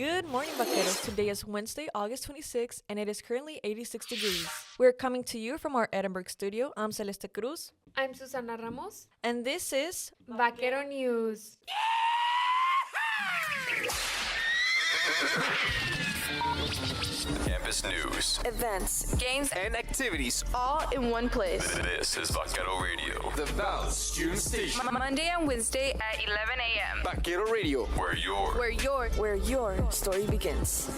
Good morning, Vaqueros. Today is Wednesday, August 26th, and it is currently 86 degrees. We're coming to you from our Edinburgh studio. I'm Celeste Cruz. I'm Susana Ramos. And this is Vaquero News. Campus news, Events, games, and activities. all in one place. This is Vaquero Radio, The Val's student station. Monday and Wednesday at 11 a.m. Vaquero Radio. where Where your story begins.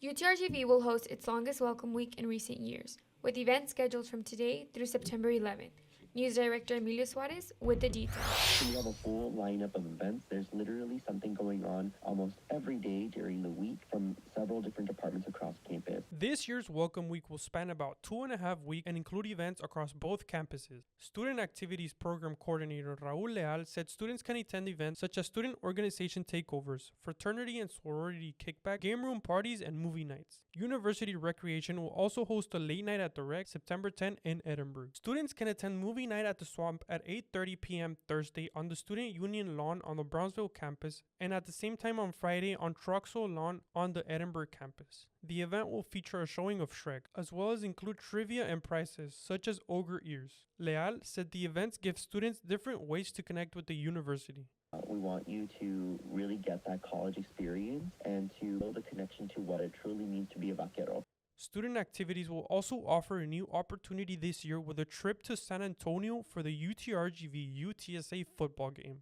UTRGV will host its longest welcome week in recent years, with events scheduled from today through September 11th. News Director Emilio Suarez with the details. We have a full lineup of events. There's literally something going on almost every day during the week from several different departments across campus. This year's Welcome Week will span about 2.5 weeks and include events across both campuses. Student Activities Program Coordinator Raul Leal said students can attend events such as student organization takeovers, fraternity and sorority kickback, game room parties, and movie nights. University Recreation will also host a late night at the Rec September 10 in Edinburgh. Students can attend movie night at the Swamp at 8:30 p.m. Thursday on the Student Union lawn on the Brownsville campus, and at the same time on Friday on Troxel lawn on the Edinburgh campus. The event will feature a showing of Shrek, as well as include trivia and prizes such as ogre ears. Leal said the events give students different ways to connect with the university. We want you to really get that college experience and to build a connection to what it truly means to be a vaquero. Student Activities will also offer a new opportunity this year with a trip to San Antonio for the UTRGV UTSA football game.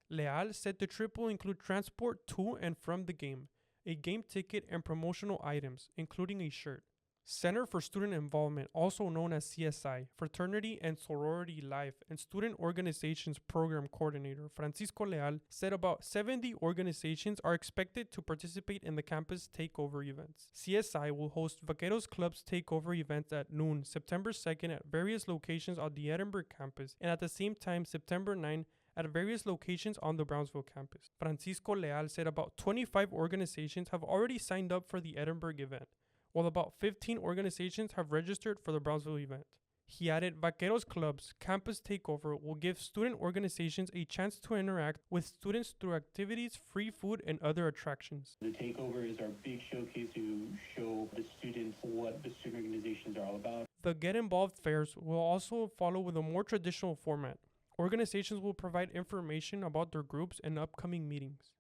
Leal said the trip will include transport to and from the game, a game ticket, and promotional items, including a shirt. Center for Student Involvement, also known as CSI, Fraternity and Sorority Life, and Student Organizations Program Coordinator Francisco Leal said about 70 organizations are expected to participate in the campus takeover events. CSI will host Vaqueros Club's takeover events at noon, September 2nd at various locations on the Edinburgh campus, and at the same time, September 9th, at various locations on the Brownsville campus. Francisco Leal said about 25 organizations have already signed up for the Edinburgh event, while about 15 organizations have registered for the Brownsville event. He added, Vaqueros Club's campus takeover will give student organizations a chance to interact with students through activities, free food, and other attractions. The takeover is our big showcase to show the students what the student organizations are all about. The Get Involved fairs will also follow with a more traditional format. Organizations will provide information about their groups and upcoming meetings.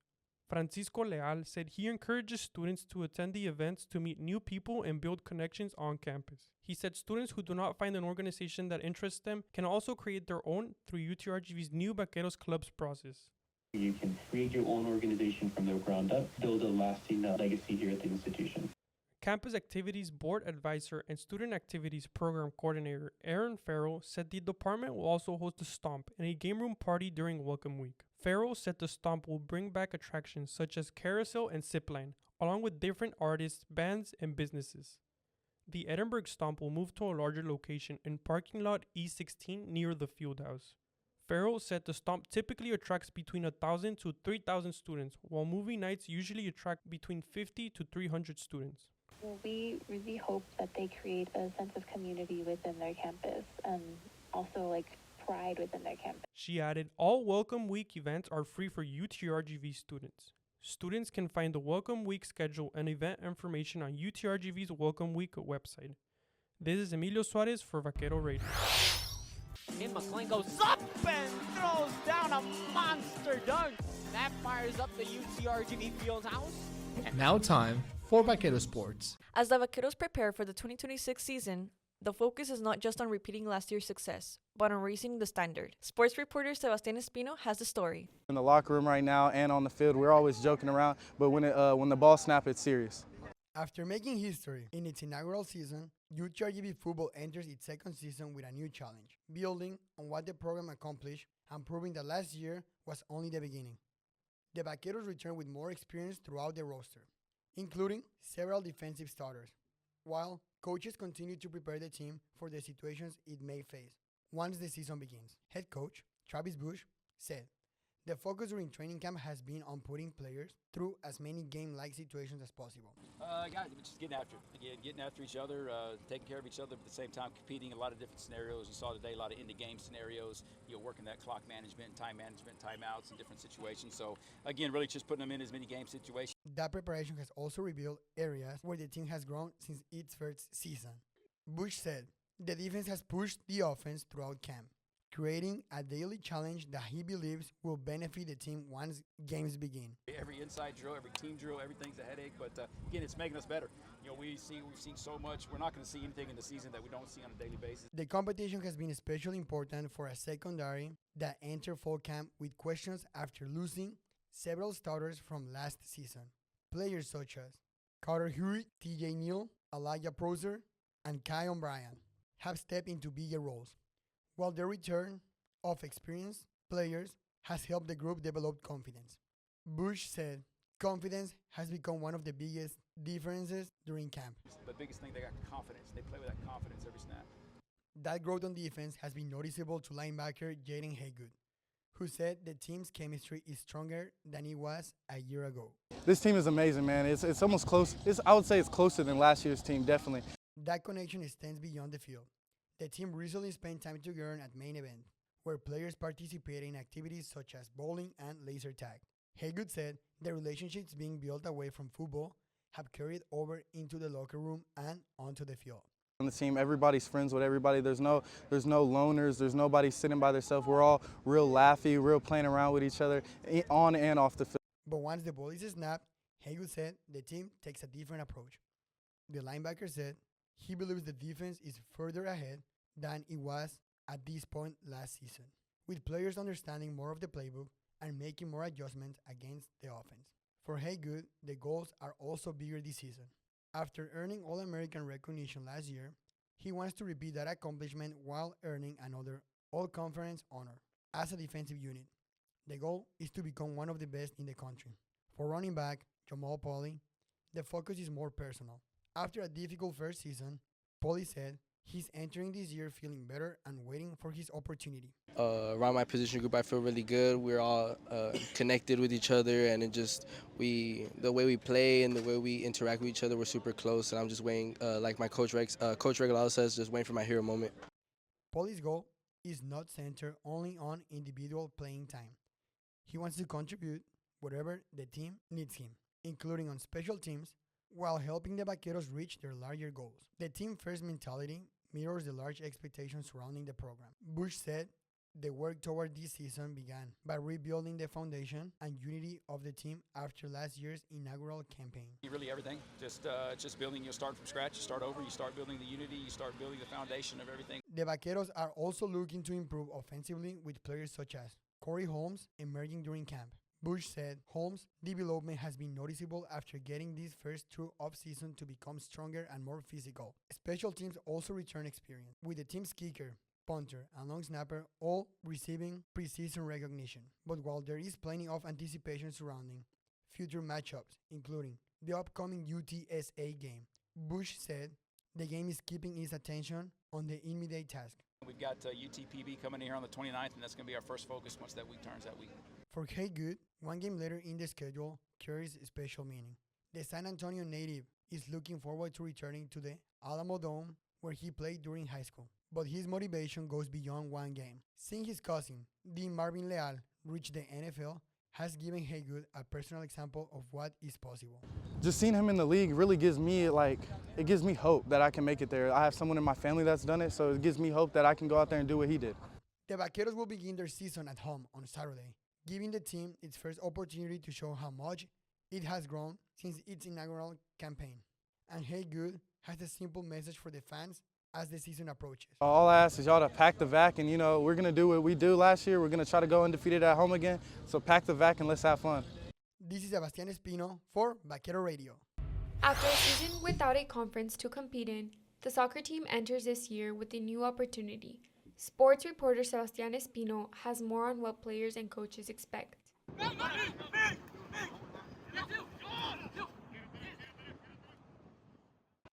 Francisco Leal said he encourages students to attend the events to meet new people and build connections on campus. He said students who do not find an organization that interests them can also create their own through UTRGV's new Vaqueros Clubs process. You can create your own organization from the ground up, build a lasting legacy here at the institution. Campus Activities Board Advisor and Student Activities Program Coordinator Aaron Farrell said the department will also host a stomp and a game room party during Welcome Week. Farrell said the stomp will bring back attractions such as carousel and zipline, along with different artists, bands, and businesses. The Edinburgh stomp will move to a larger location in parking lot E16 near the field house. Farrell said the stomp typically attracts between 1,000 to 3,000 students, while movie nights usually attract between 50 to 300 students. We really hope that they create a sense of community within their campus and also pride within their campus. She added, all Welcome Week events are free for UTRGV students. Students can find the Welcome Week schedule and event information on UTRGV's Welcome Week website. This is Emilio Suarez for Vaquero Radio. And McLean goes up and throws down a monster dunk. That fires up the UTRGV field house. Now time for Vaquero Sports. As the Vaqueros prepare for the 2026 season, the focus is not just on repeating last year's success, but on raising the standard. Sports reporter Sebastian Espino has the story. In the locker room right now and on the field, we're always joking around, but when the ball snaps, it's serious. After making history in its inaugural season, UTRGV football enters its second season with a new challenge, building on what the program accomplished and proving that last year was only the beginning. The Vaqueros return with more experience throughout the roster, including several defensive starters, while coaches continue to prepare the team for the situations it may face once the season begins. Head coach Travis Bush said, The focus during training camp has been on putting players through as many game-like situations as possible. Guys, we're just getting after it. Again, getting after each other, taking care of each other, but at the same time competing in a lot of different scenarios. You saw today a lot of in-the-game scenarios, working that clock management, timeouts, and different situations. So, again, really just putting them in as many game situations. That preparation has also revealed areas where the team has grown since its first season. Bush said, the defense has pushed the offense throughout camp, creating a daily challenge that he believes will benefit the team once games begin. Every inside drill, every team drill, everything's a headache, but again, it's making us better. We've seen so much. We're not going to see anything in the season that we don't see on a daily basis. The competition has been especially important for a secondary that entered fall camp with questions after losing several starters from last season. Players such as Carter Hewitt, TJ Neal, Elijah Proser, and Kai O'Brien have stepped into bigger roles, while the return of experienced players has helped the group develop confidence. Bush said, confidence has become one of the biggest differences during camp. The biggest thing, they got confidence. They play with that confidence every snap. That growth on defense has been noticeable to linebacker Jaden Haygood, who said the team's chemistry is stronger than it was a year ago. This team is amazing, man. It's almost close. I would say it's closer than last year's team, definitely. That connection extends beyond the field. The team recently spent time together at main event, where players participated in activities such as bowling and laser tag. Haygood said the relationships being built away from football have carried over into the locker room and onto the field. On the team, everybody's friends with everybody. There's no loners. There's nobody sitting by themselves. We're all real laughy, real playing around with each other on and off the field. But once the ball is snapped, Haygood said the team takes a different approach. The linebacker said he believes the defense is further ahead than it was at this point last season, with players understanding more of the playbook and making more adjustments against the offense. For Haygood, the goals are also bigger this season. After earning All-American recognition last year, he wants to repeat that accomplishment while earning another All-Conference honor as a defensive unit. The goal is to become one of the best in the country. For running back Jamal Pauly, the focus is more personal. After a difficult first season, Pauly said he's entering this year feeling better and waiting for his opportunity. Around my position group, I feel really good. We're all connected with each other, and the way we play and the way we interact with each other, we're super close. And I'm just waiting, like my Coach Regalado says, just waiting for my hero moment. Pauly's goal is not centered only on individual playing time. He wants to contribute wherever the team needs him, including on special teams, while helping the Vaqueros reach their larger goals. The team-first mentality mirrors the large expectations surrounding the program. Bush said the work toward this season began by rebuilding the foundation and unity of the team after last year's inaugural campaign. Really everything, just building, you start from scratch, you start over, you start building the unity, you start building the foundation of everything. The Vaqueros are also looking to improve offensively with players such as Corey Holmes emerging during camp. Bush said Holmes' development has been noticeable after getting this first true off-season to become stronger and more physical. Special teams also return experience, with the team's kicker, punter, and long snapper all receiving preseason recognition. But while there is plenty of anticipation surrounding future matchups, including the upcoming UTSA game, Bush said the game is keeping his attention on the immediate task. We've got UTPB coming here on the 29th, and that's going to be our first focus once that week turns that week. For Haygood, one game later in the schedule carries special meaning. The San Antonio native is looking forward to returning to the Alamo Dome where he played during high school. But his motivation goes beyond one game. Seeing his cousin, Dean Marvin Leal, reach the NFL has given Haygood a personal example of what is possible. Just seeing him in the league really gives me it gives me hope that I can make it there. I have someone in my family that's done it, so it gives me hope that I can go out there and do what he did. The Vaqueros will begin their season at home on Saturday, giving the team its first opportunity to show how much it has grown since its inaugural campaign. And Haygood has a simple message for the fans as the season approaches. All I ask is y'all to pack the vac, and we're going to do what we do last year. We're going to try to go undefeated at home again. So pack the vac and let's have fun. This is Sebastián Espino for Vaquero Radio. After a season without a conference to compete in, the soccer team enters this year with a new opportunity. Sports reporter Sebastián Espino has more on what players and coaches expect.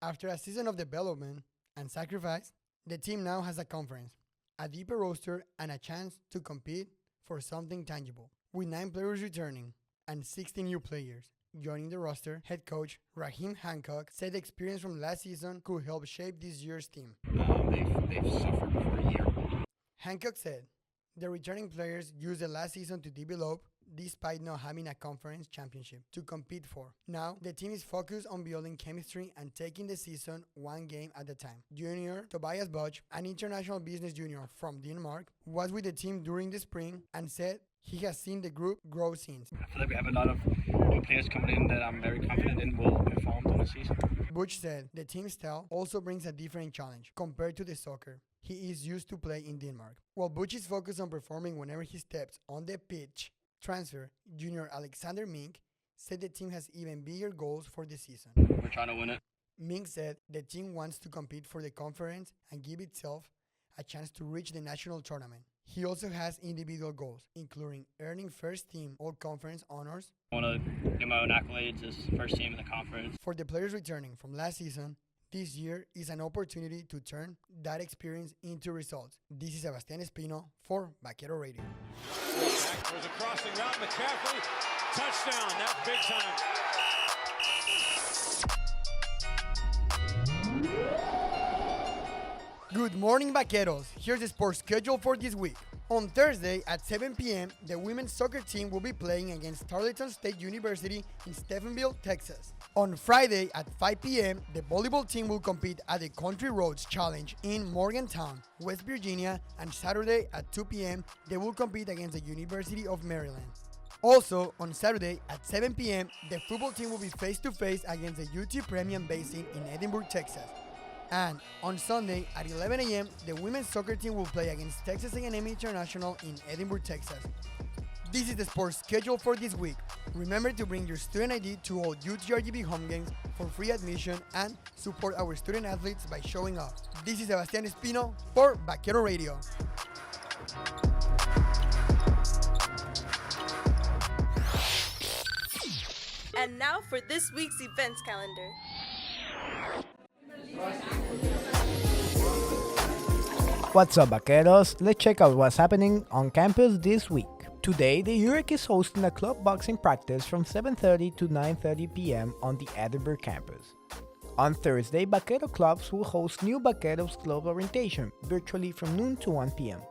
After a season of development and sacrifice, the team now has a conference, a deeper roster, and a chance to compete for something tangible. With 9 players returning and 16 new players joining the roster, head coach Raheem Hancock said the experience from last season could help shape this year's team. They've suffered for a year. Hancock said the returning players used the last season to develop despite not having a conference championship to compete for. Now, the team is focused on building chemistry and taking the season one game at a time. Junior Tobias Butch, an international business junior from Denmark, was with the team during the spring and said he has seen the group grow since. I feel like we have a lot of new players coming in that I'm very confident in will perform during the season. Butch said the team style also brings a different challenge compared to the soccer he is used to play in Denmark. While Butch is focused on performing whenever he steps on the pitch, transfer junior Alexander Mink said the team has even bigger goals for the season. We're trying to win it. Mink said the team wants to compete for the conference and give itself a chance to reach the national tournament. He also has individual goals, including earning first team all-conference honors. I want to get my own accolades as first team in the conference. For the players returning from last season, this year is an opportunity to turn that experience into results. This is Sebastián Espino for Vaquero Radio. There's a crossing route, McCaffrey, touchdown, that's big time. Good morning, Vaqueros. Here's the sports schedule for this week. On Thursday at 7 p.m., the women's soccer team will be playing against Tarleton State University in Stephenville, Texas. On Friday at 5 p.m., the volleyball team will compete at the Country Roads Challenge in Morgantown, West Virginia, and Saturday at 2 p.m., they will compete against the University of Maryland. Also, on Saturday at 7 p.m., the football team will be face-to-face against the UT Premium Basin in Edinburgh, Texas. And on Sunday at 11 a.m., the women's soccer team will play against Texas A&M International in Edinburgh, Texas. This is the sports schedule for this week. Remember to bring your student ID to all UTRGV home games for free admission and support our student athletes by showing up. This is Sebastián Espino for Vaquero Radio. And now for this week's events calendar. What's up, Vaqueros? Let's check out what's happening on campus this week. Today, the UREC is hosting a club boxing practice from 7:30 to 9:30 p.m. on the Edinburgh campus. On Thursday, Vaquero clubs will host New Vaqueros Club Orientation virtually from noon to 1 p.m.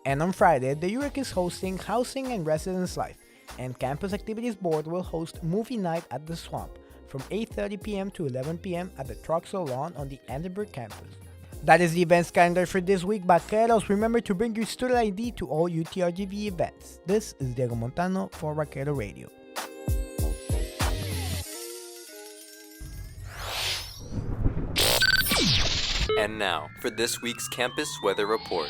And on Friday, the UREC is hosting Housing and Residence Life, and Campus Activities Board will host Movie Night at the Swamp from 8:30 p.m. to 11 p.m. at the Troxel Lawn on the Edinburgh campus. That is the events calendar for this week, Vaqueros. Remember to bring your student ID to all UTRGV events. This is Diego Montano for Vaquero Radio. And now, for this week's campus weather report.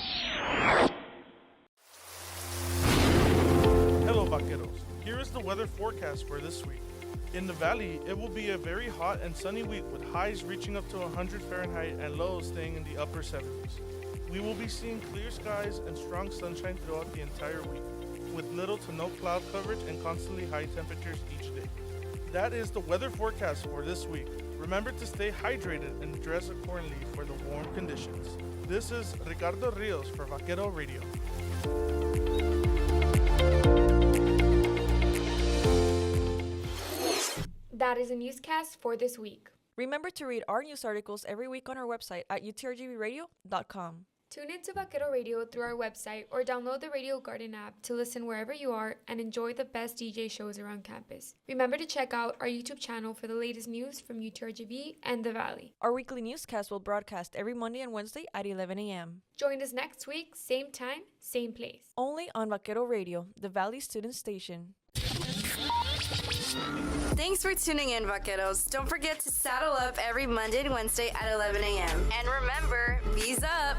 Hello, Vaqueros. Here is the weather forecast for this week. In the valley, it will be a very hot and sunny week with highs reaching up to 100 Fahrenheit and lows staying in the upper 70s. We will be seeing clear skies and strong sunshine throughout the entire week, with little to no cloud coverage and constantly high temperatures each day. That is the weather forecast for this week. Remember to stay hydrated and dress accordingly for the warm conditions. This is Ricardo Rios for Vaquero Radio. That is a newscast for this week. Remember to read our news articles every week on our website at utrgvradio.com. Tune in to Vaquero Radio through our website or download the Radio Garden app to listen wherever you are and enjoy the best DJ shows around campus. Remember to check out our YouTube channel for the latest news from UTRGV and the Valley. Our weekly newscast will broadcast every Monday and Wednesday at 11 a.m. Join us next week, same time, same place. Only on Vaquero Radio, the Valley student station. Thanks for tuning in, Vaqueros. Don't forget to saddle up every Monday and Wednesday at 11 a.m. And remember, V's up!